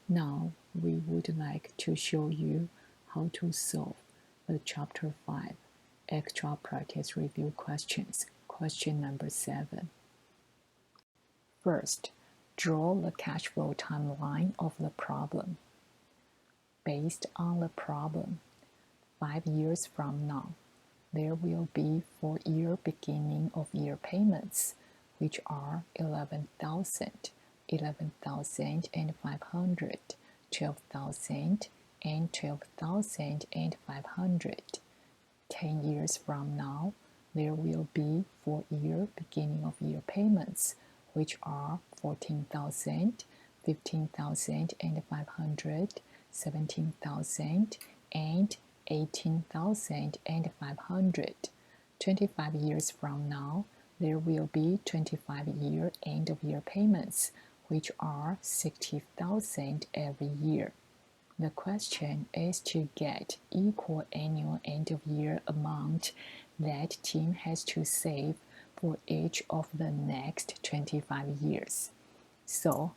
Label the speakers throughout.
Speaker 1: Now we would like to show you how to solve the Chapter 5 Extra Practice Review questions. Question number 7. First, draw the cash flow timeline of the problem. Based on the problem, 5 years from now, there will be 4-year beginning of year payments, which are 11,000, 11,500, 12,000, and 12,500. 10 years from now, there will be 4-year beginning of year payments, which are 14,000, 15,500, 17,000, and 18,500. 25 years from now, there will be 25-year end-of-year payments, which are 60,000 every year. The question is to get equal annual end-of-year amount that Tim has to save for each of the next 25 years. So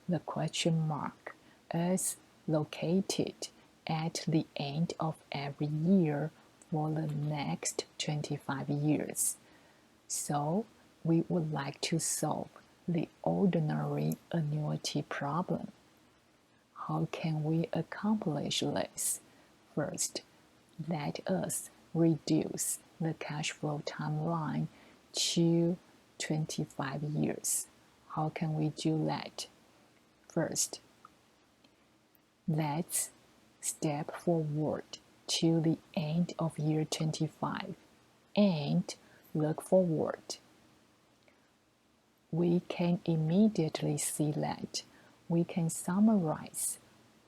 Speaker 1: the question mark is located at the end of every year for the next 25 years. So we would like to solve the ordinary annuity problem. How can we accomplish this? First, let us reduce the cash flow timeline to 25 years. How can we do that? First, let's step forward to the end of year 25 and look forward. We can immediately see that we can summarize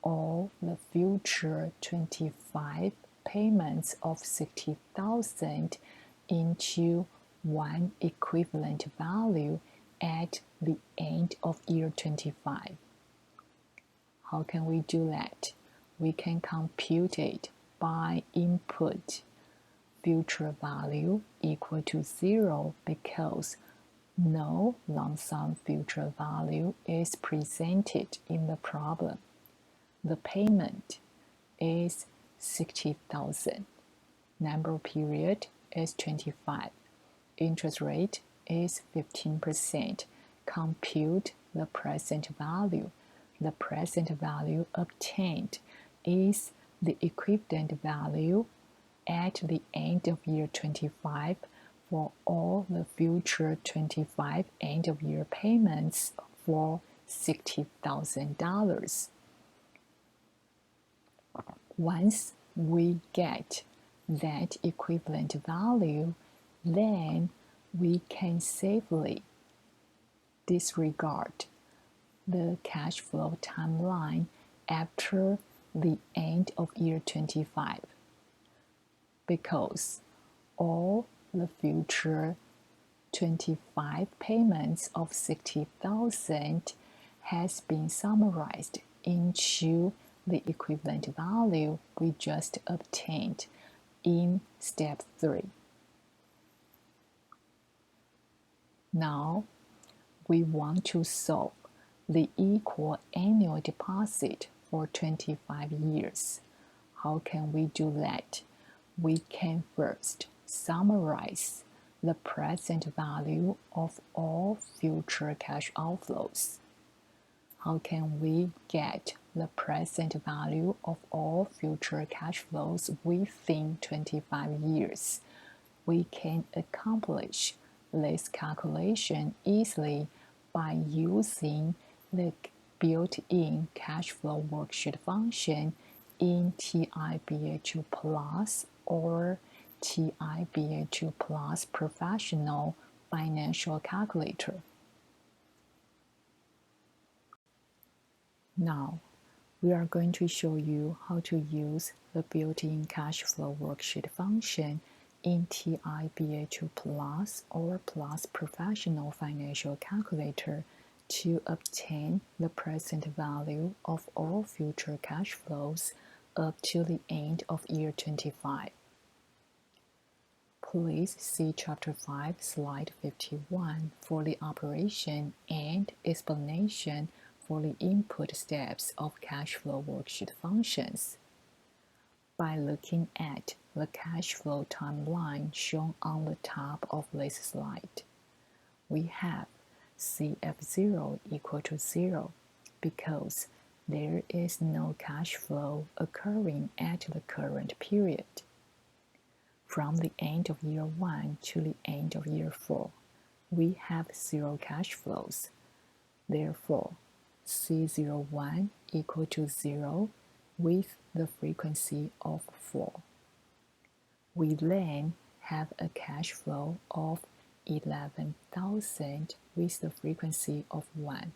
Speaker 1: all the future 25 payments of 60,000 into one equivalent value at the end of year 25. How can we do that? We can compute it by input future value equal to 0 because no lump sum future value is presented in the problem. The payment is 60,000. Number period is 25. Interest rate is 15%. Compute the present value. The present value obtained is the equivalent value at the end of year 25 for all the future 25 end-of-year payments for $60,000. Once we get that equivalent value, then we can safely disregard the cash flow timeline after the end of year 25 because all the future 25 payments of 60,000 has been summarized into the equivalent value we just obtained in step 3. Now we want to solve the equal annual deposit for 25 years. How can we do that? We can first summarize the present value of all future cash outflows. How can we get the present value of all future cash flows within 25 years? We can accomplish this calculation easily by using the built-in cash flow worksheet function in TIBA2 Plus or TIBA2 Plus Professional Financial Calculator. Now, we are going to show you how to use the built-in cash flow worksheet function in TIBA2 Plus or Plus Professional Financial Calculator to obtain the present value of all future cash flows up to the end of year 25. Please see Chapter 5, Slide 51 for the operation and explanation for the input steps of cash flow worksheet functions. By looking at the cash flow timeline shown on the top of this slide, we have CF0 equal to 0 because there is no cash flow occurring at the current period. From the end of year 1 to the end of year 4, we have 0 cash flows. Therefore, C01 equal to 0 with the frequency of 4. We then have a cash flow of 11,000 with the frequency of 1,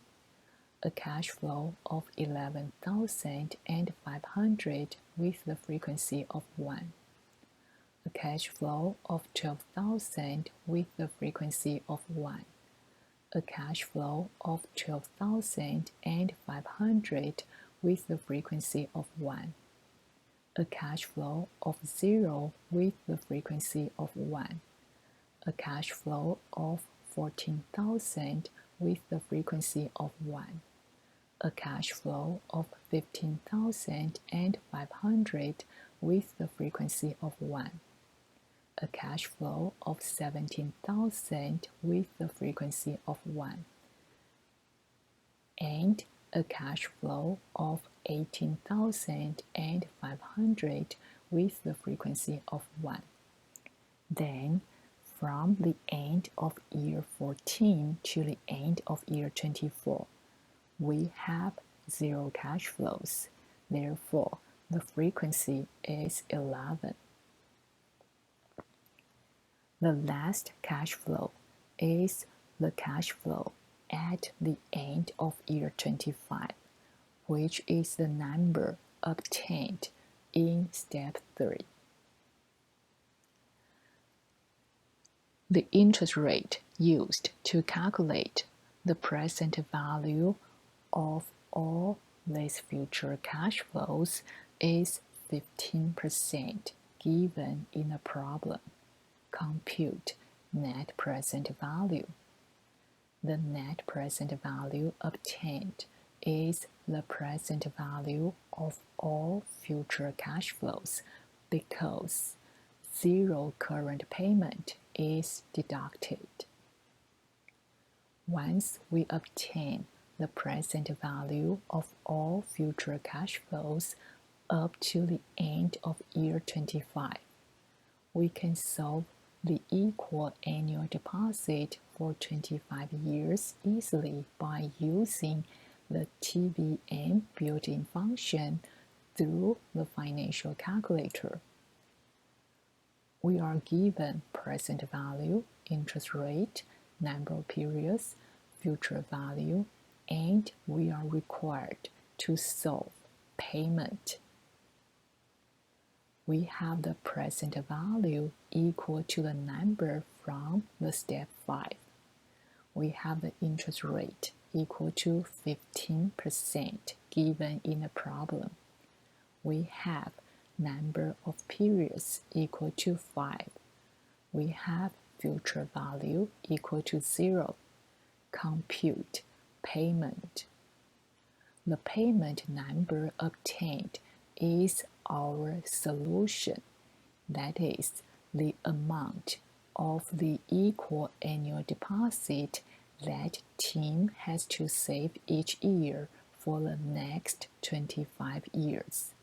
Speaker 1: a cash flow of 11,500 with the frequency of 1, a cash flow of 12,000 with the frequency of 1, a cash flow of 12,500 with the frequency of 1, a cash flow of 0 with the frequency of 1, a cash flow of 14,000 with the frequency of 1, a cash flow of 15,500 with the frequency of 1, a cash flow of 17,000 with the frequency of 1, and a cash flow of 18,500 with the frequency of 1. Then, from the end of year 14 to the end of year 24, we have 0 cash flows. Therefore, the frequency is 11. The last cash flow is the cash flow at the end of year 25, which is the number obtained in step 3. The interest rate used to calculate the present value of all these future cash flows is 15% given in a problem. Compute net present value. The net present value obtained is the present value of all future cash flows because 0 current payment is deducted. Once we obtain the present value of all future cash flows up to the end of year 25, we can solve the equal annual deposit for 25 years easily by using the TVM built-in function through the financial calculator. We are given present value, interest rate, number of periods, future value, and we are required to solve payment. We have the present value equal to the number from the step 5. We have the interest rate equal to 15% given in the problem. We have number of periods equal to 5. We have future value equal to 0. Compute payment. The payment number obtained is our solution, that is, the amount of the equal annual deposit that team has to save each year for the next 25 years.